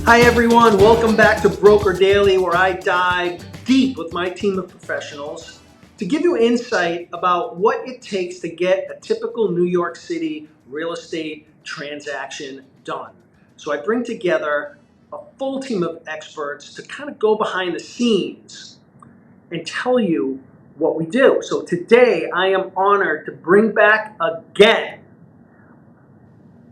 Hi everyone, welcome back to Broker Daily, where I dive deep with my team of professionals to give you insight about what it takes to get a typical New York City real estate transaction done. So I bring together a full team of experts to kind of go behind the scenes and tell you what we do. So today I am honored to bring back again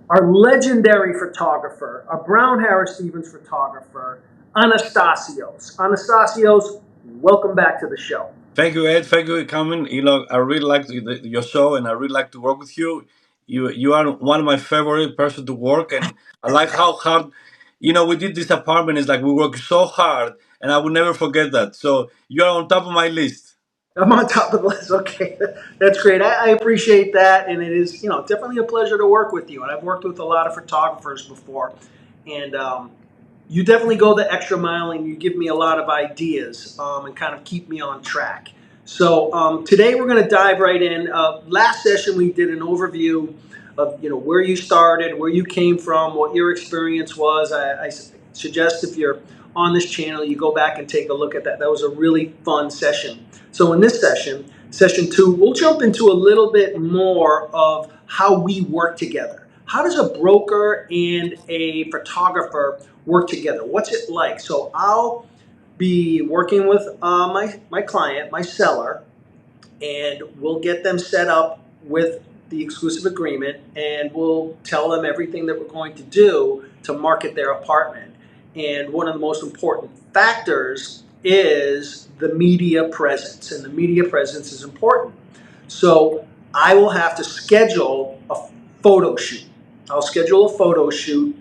our legendary photographer, our Brown Harris Stevens photographer, Anastassios. Anastassios, welcome back to the show. Thank you, Ed. Thank you for coming. I really like your show, and I really like to work with you. You are one of my favorite person to work, and I like how hard. We did this apartment. It's like we worked so hard, and I will never forget that. So you are on top of my list. I'm on top of the list. Okay, that's great. I appreciate that, and it is definitely a pleasure to work with you. And I've worked with a lot of photographers before, and you definitely go the extra mile, and you give me a lot of ideas and kind of keep me on track. So today we're going to dive right in. Last session we did an overview of where you started, where you came from, what your experience was. I suggest if you're on this channel, you go back and take a look at that. That was a really fun session. So in this session, session 2, we'll jump into a little bit more of how we work together. How does a broker and a photographer work together? What's it like? So I'll be working with my client, my seller, and we'll get them set up with the exclusive agreement, and we'll tell them everything that we're going to do to market their apartment. And one of the most important factors is the media presence, and the media presence is important. So I will have to schedule a photo shoot. I'll schedule a photo shoot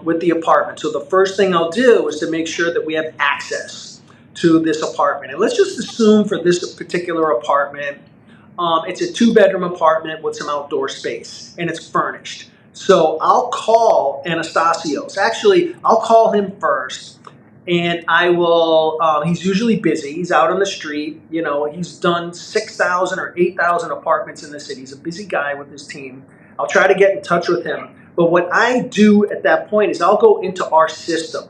with the apartment. So the first thing I'll do is to make sure that we have access to this apartment. And let's just assume for this particular apartment, it's a 2-bedroom apartment with some outdoor space, and it's furnished. So I'll call Anastassios. Actually, I'll call him first, and I will. He's usually busy. He's out on the street. He's done 6,000 or 8,000 apartments in the city. He's a busy guy with his team. I'll try to get in touch with him. But what I do at that point is I'll go into our system,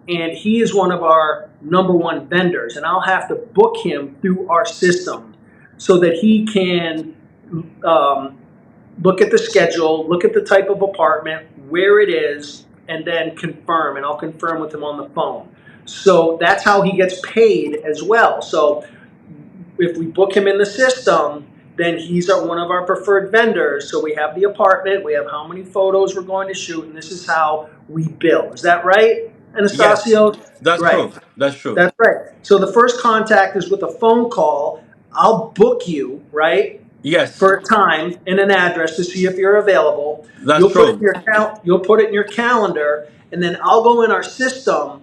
and he is one of our number one vendors, and I'll have to book him through our system so that he can look at the schedule, look at the type of apartment, where it is, and then confirm, and I'll confirm with him on the phone. So that's how he gets paid as well. So if we book him in the system, then he's one of our preferred vendors. So we have the apartment, we have how many photos we're going to shoot, and this is how we bill. Is that right, Yes, Anastassios? that's Right. true. That's true. That's right. So the first contact is with a phone call. I'll book you, right, Yes, for a time and an address to see if you're available. that's You'll put it in true. your you'll put it in your calendar, and then I'll go in our system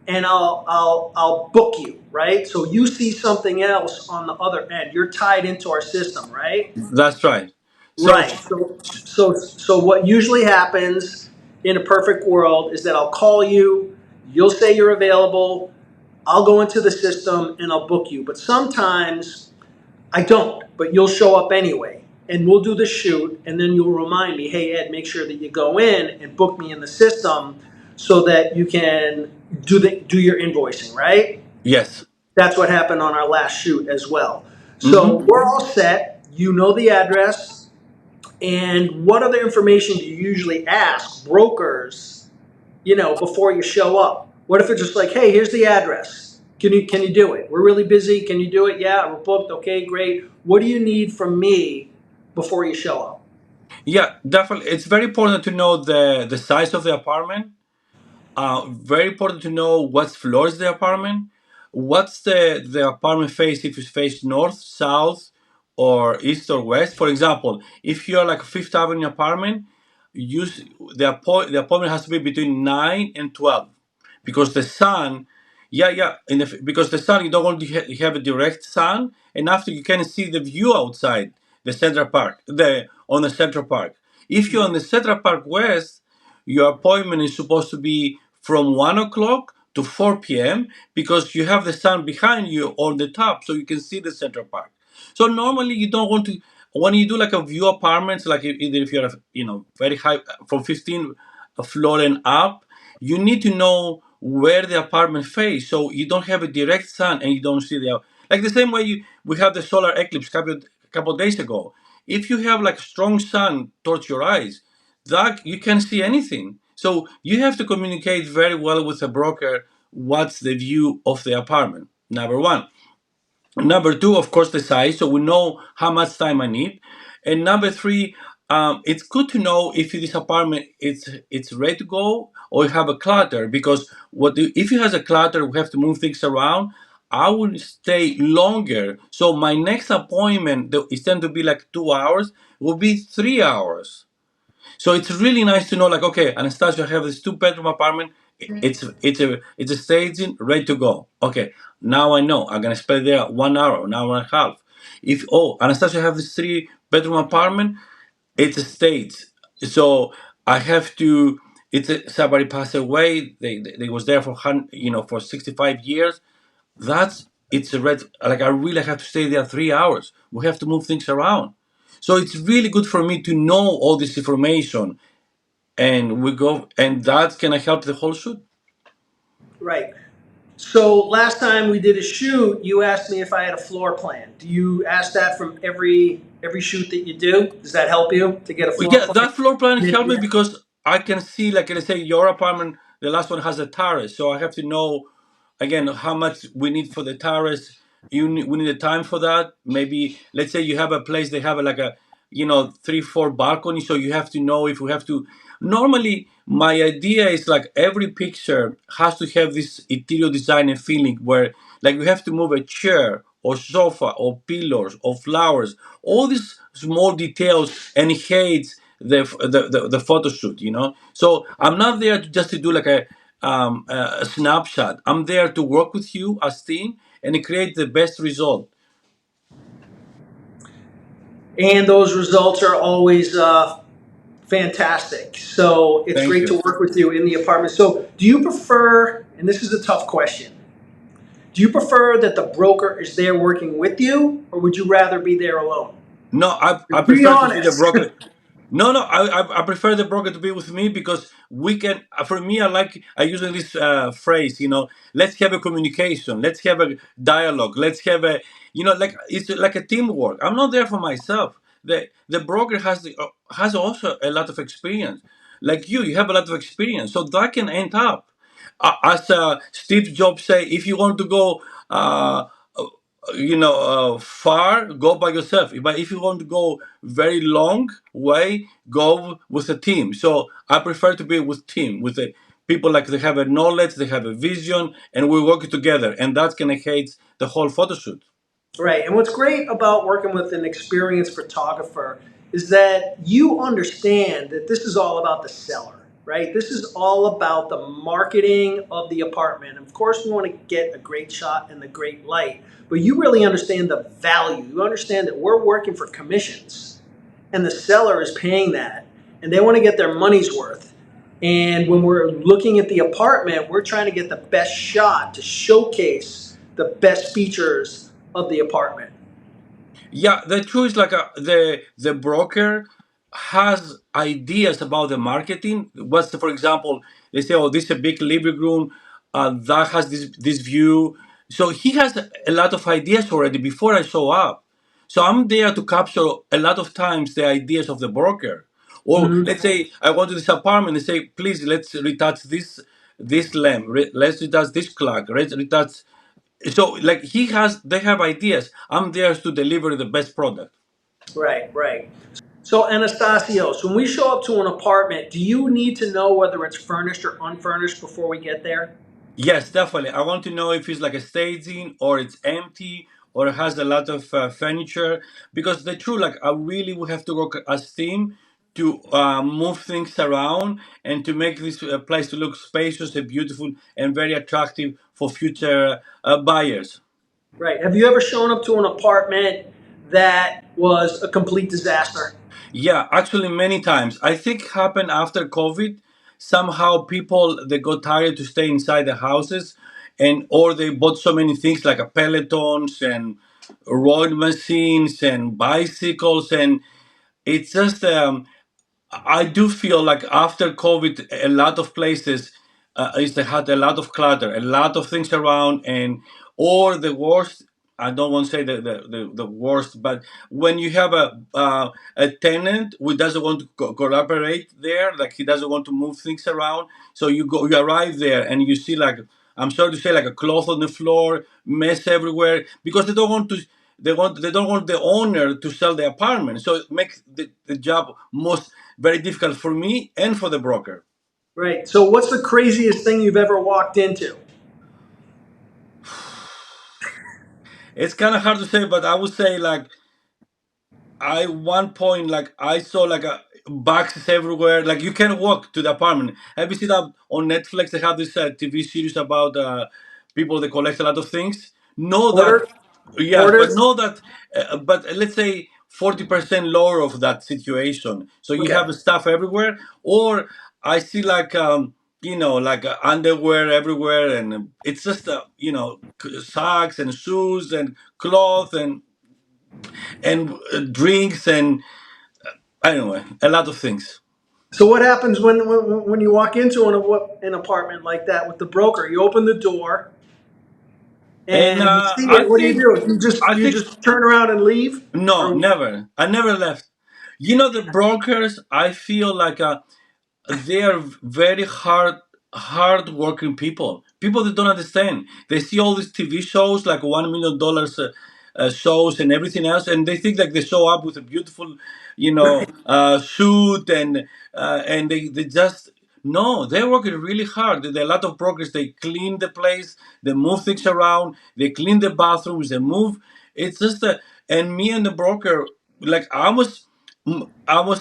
and I'll book you, right? So you see something else on the other end. You're tied into our system, right? That's right. So Right. So what usually happens in a perfect world is that I'll call you, you'll say you're available, I'll go into the system and I'll book you. But sometimes I don't, but you'll show up anyway. And we'll do the shoot, and then you'll remind me, hey, Ed, make sure that you go in and book me in the system so that you can do your invoicing, right? yes. That's what happened on our last shoot as well. So Mm-hmm. we're all set. You know the address. And what other information do you usually ask brokers, before you show up? What if it's just like, hey, here's the address. Can you do it? We're really busy. Can you do it? Yeah, we're booked. Okay, great. What do you need from me before you show up? Yeah, definitely. It's very important to know the size of the apartment. Very important to know what floor is the apartment. What's the apartment face, if it's faced north, south, or east or west. For example, if you're like a Fifth Avenue apartment, use the apartment has to be between 9 and 12 because the sun, yeah, because the sun, you don't want to have a direct sun, and after you can see the view outside the Central Park, on the Central Park. If you're on the Central Park West, your appointment is supposed to be from 1 o'clock to 4 p.m. because you have the sun behind you on the top, so you can see the Central Park. So normally you don't want to, when you do like a view apartments, like either if you're very high from 15 floor and up, you need to know where the apartment face, so you don't have a direct sun and you don't see the, like the same way we have the solar eclipse couple days ago. If you have like strong sun towards your eyes, that you can't see anything. So you have to communicate very well with the broker what's the view of the apartment. Number one. Number two, of course, the size, so we know how much time I need. And number three, it's good to know if this apartment it's ready to go or you have a clutter, because if it has a clutter, we have to move things around. I will stay longer. So my next appointment, is tend to be like 2 hours, will be 3 hours. So it's really nice to know, like, okay, Anastasia, I have this two-bedroom apartment. It's a staging ready to go. Okay, now I know I'm gonna spend there 1 hour, an hour and a half. If Anastasia, I have this three-bedroom apartment, it's a stage. So I have to. Somebody passed away. They was there for for 65 years. It's a red. Like, I really have to stay there 3 hours. We have to move things around. So it's really good for me to know all this information, and we go, and that's gonna help the whole shoot. Right. So last time we did a shoot, you asked me if I had a floor plan. Do you ask that from every shoot that you do? Does that help you to get a floor Yeah, plan? that floor plan helped me because I can see, like, let's say your apartment, the last one has a terrace, so I have to know again how much we need for the terrace. We need a time for that. Maybe let's say you have a place, they have like a 3 4 balcony, so you have to know if we have to. Normally, my idea is like every picture has to have this interior design and feeling where, like, we have to move a chair or sofa or pillows or flowers, all these small details enhance the photo shoot. So I'm not there just to do like a snapshot. I'm there to work with you as team and create the best result. And those results are always fantastic. So it's Thank great to you. work with you in the apartment. So do you prefer, and this is a tough question, do you prefer that the broker is there working with you, or would you rather be there alone? No, I Be prefer to see the honest. broker. No, no, I prefer the broker to be with me because we can. For me, I using this phrase. Let's have a communication. Let's have a dialogue. Let's have a like it's like a teamwork. I'm not there for myself. The broker has also a lot of experience. Like you have a lot of experience, so that can end up. As Steve Jobs say, if you want to go far, go by yourself. But if you want to go very long way, go with a team. So I prefer to be with team, with the people, like they have a knowledge, they have a vision, and we work together, and that's gonna hate the whole photo shoot. Right. And what's great about working with an experienced photographer is that you understand that this is all about the seller, right? This is all about the marketing of the apartment. Of course, we want to get a great shot and the great light, but you really understand the value. You understand that we're working for commissions and the seller is paying that and they want to get their money's worth. And when we're looking at the apartment, we're trying to get the best shot to showcase the best features of the apartment. Yeah, the truth is, like, the broker has ideas about the marketing. For example, they say, oh, this is a big living room that has this view. So he has a lot of ideas already before I show up. So I'm there to capture a lot of times the ideas of the broker. Or Mhm. let's say I go to this apartment and say, please, let's retouch this lamp, let's retouch this clock, let's retouch. So, like, they have ideas. I'm there to deliver the best product. Right, right. So, Anastasios, when we show up to an apartment, do you need to know whether it's furnished or unfurnished before we get there? Yes, definitely. I want to know if it's like a staging or it's empty or it has a lot of furniture, because the truth, like, I really will have to work as team to move things around and to make this place to look spacious and beautiful and very attractive for future buyers. Right. Have you ever shown up to an apartment that was a complete disaster? Yeah, actually, many times. I think happened after COVID. Somehow people, they got tired to stay inside the houses, and or they bought so many things like a pelotons and rowing machines and bicycles, and it's just I do feel like after COVID, a lot of places is they had a lot of clutter, a lot of things around, and or the worst. I don't want to say the worst, but when you have a tenant who doesn't want to collaborate there, like he doesn't want to move things around, so you arrive there and you see like, I'm sorry to say, like a cloth on the floor, mess everywhere, because they don't want the owner to sell the apartment, so it makes the job most very difficult for me and for the broker. Right. So what's the craziest thing you've ever walked into? It's kind of hard to say, but I would say like I one point like I saw like a boxes everywhere. Like you can walk to the apartment. Have you seen that on Netflix? They have this TV series about people that collect a lot of things. Know that, Hoarder, yes, but hoarders. know that. But let's say 40% lower of that situation. So you Okay. have stuff everywhere, or I see like like underwear everywhere, and it's just socks and shoes and cloth and drinks and anyway, a lot of things. So what happens when you walk into an apartment like that with the broker? You open the door And and you see it. What do you do? I You think just turn around and leave? no, Or never. I never left. The brokers. I feel like they are very hard working people that don't understand. They see all these TV shows like $1 million shows and everything else, and they think like they show up with a beautiful suit and they just no, they're working really hard. There are a lot of brokers. They clean the place, they move things around, they clean the bathrooms, they move. It's just and me and the broker, like I was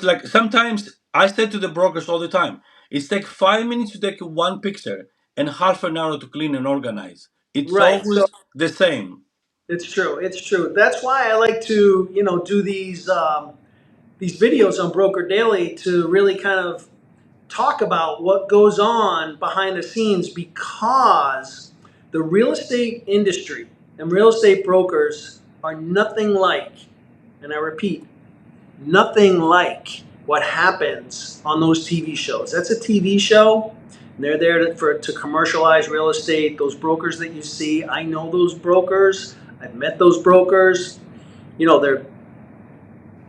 like, sometimes I say to the brokers all the time, it's take 5 minutes to take one picture and half an hour to clean and organize. It's right. So always the same. it's true. It's true. That's why I like to do these videos on Broker Daily to really kind of talk about what goes on behind the scenes, because the real estate industry and real estate brokers are nothing like, and I repeat, nothing like what happens on those TV shows. That's a TV show. And they're there to commercialize real estate. Those brokers that you see, I know those brokers. I've met those brokers. They're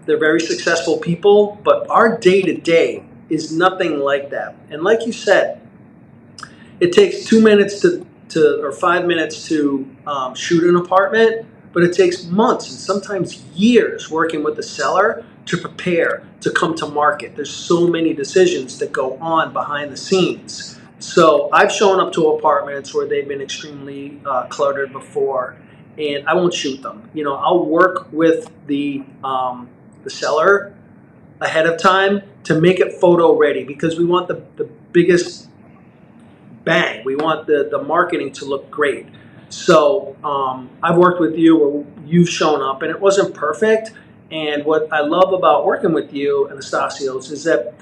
very successful people, but our day to day is nothing like that. And like you said, it takes 2 minutes or 5 minutes to shoot an apartment, but it takes months and sometimes years working with the seller to prepare to come to market. There's so many decisions that go on behind the scenes. So I've shown up to apartments where they've been extremely cluttered before, and I won't shoot them. I'll work with the seller ahead of time to make it photo ready, because we want the biggest bang. We want the marketing to look great. So I've worked with you where you've shown up and it wasn't perfect. And what I love about working with you, Anastassios, is that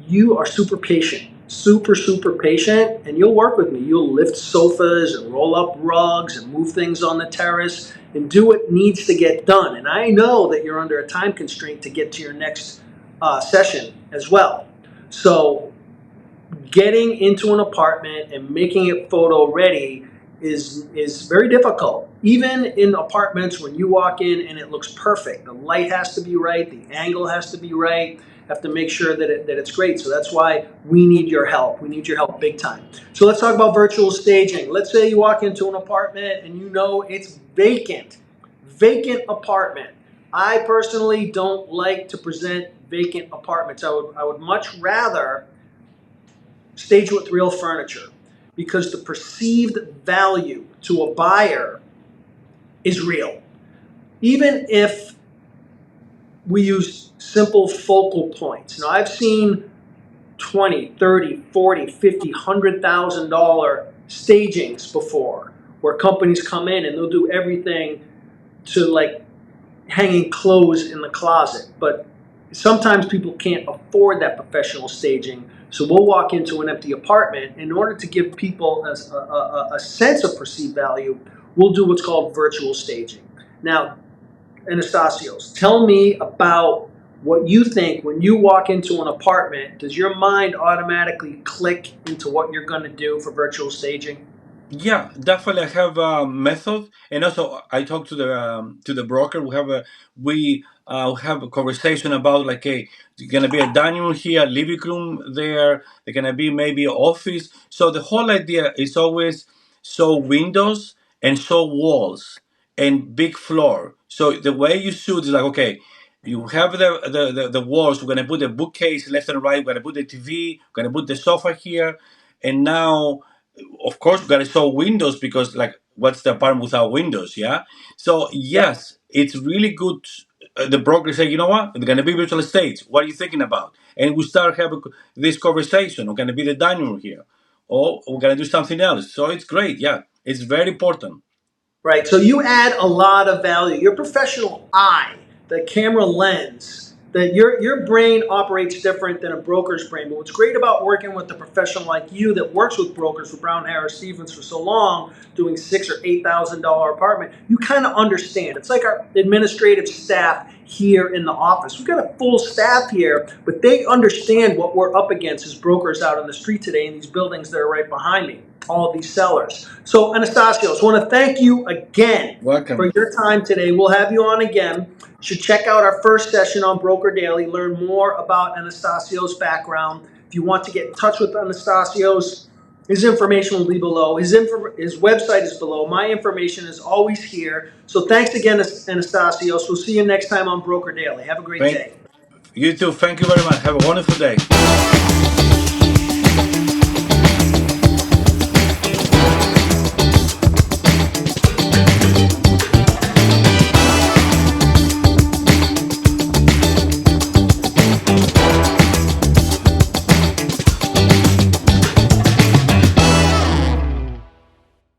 you are super patient, super patient, and you'll work with me. You'll lift sofas and roll up rugs and move things on the terrace and do what needs to get done. And I know that you're under a time constraint to get to your next session as well. So getting into an apartment and making it photo ready is very difficult. Even in apartments, when you walk in and it looks perfect, the light has to be right, the angle has to be right. Have to make sure that it's great. So that's why we need your help. We need your help big time. So let's talk about virtual staging. Let's say you walk into an apartment and it's vacant apartment. I personally don't like to present vacant apartments. I would much rather stage with real furniture, because the perceived value to a buyer is real. Even if we use simple focal points. Now, I've seen 20, 30, 40, 50, $100,000 stagings before, where companies come in and they'll do everything to like hanging clothes in the closet. But sometimes people can't afford that professional staging. So we'll walk into an empty apartment. In order to give people a sense of perceived value, we'll do what's called virtual staging. Now, Anastasios, tell me about what you think when you walk into an apartment, does your mind automatically click into what you're going to do for virtual staging? Yeah, definitely. I have a method, and also I talk to the broker. We have a conversation about like, hey, there's gonna be a dining room here, living room there. There's gonna be maybe an office. So the whole idea is always show windows and show walls and big floor. So the way you shoot is like, okay, you have the walls. We're gonna put the bookcase left and right. We're gonna put the TV. We're gonna put the sofa here, and now of course we gotta show windows because like what's the apartment without windows, yeah? So Yep. yes, it's really good. The broker say, you know what, it's gonna be virtual estates, what are you thinking about? And we start having this conversation. We're gonna be the dining room here, or we're gonna do something else. So it's great. Yeah, it's very important. Right. So you add a lot of value. Your professional eye, the camera lens, that your brain operates different than a broker's brain. But what's great about working with a professional like you that works with brokers for Brown Harris Stevens for so long, doing $6,000 or $8,000 apartment, you kind of understand. It's like our administrative staff here in the office. We've got a full staff here, but they understand what we're up against as brokers out on the street today in these buildings that are right behind me, all of these sellers. So, Anastassios, I want to thank you again for Welcome. your time today. We'll have you on again. You should check out our first session on Broker Daily, learn more about Anastassios' background. If you want to get in touch with Anastassios, his information will be below. His website is below. My information is always here. So thanks again, Anastassios. We'll see you next time on Broker Daily. Have a great Thank day. you too. Thank you very much. Have a wonderful day.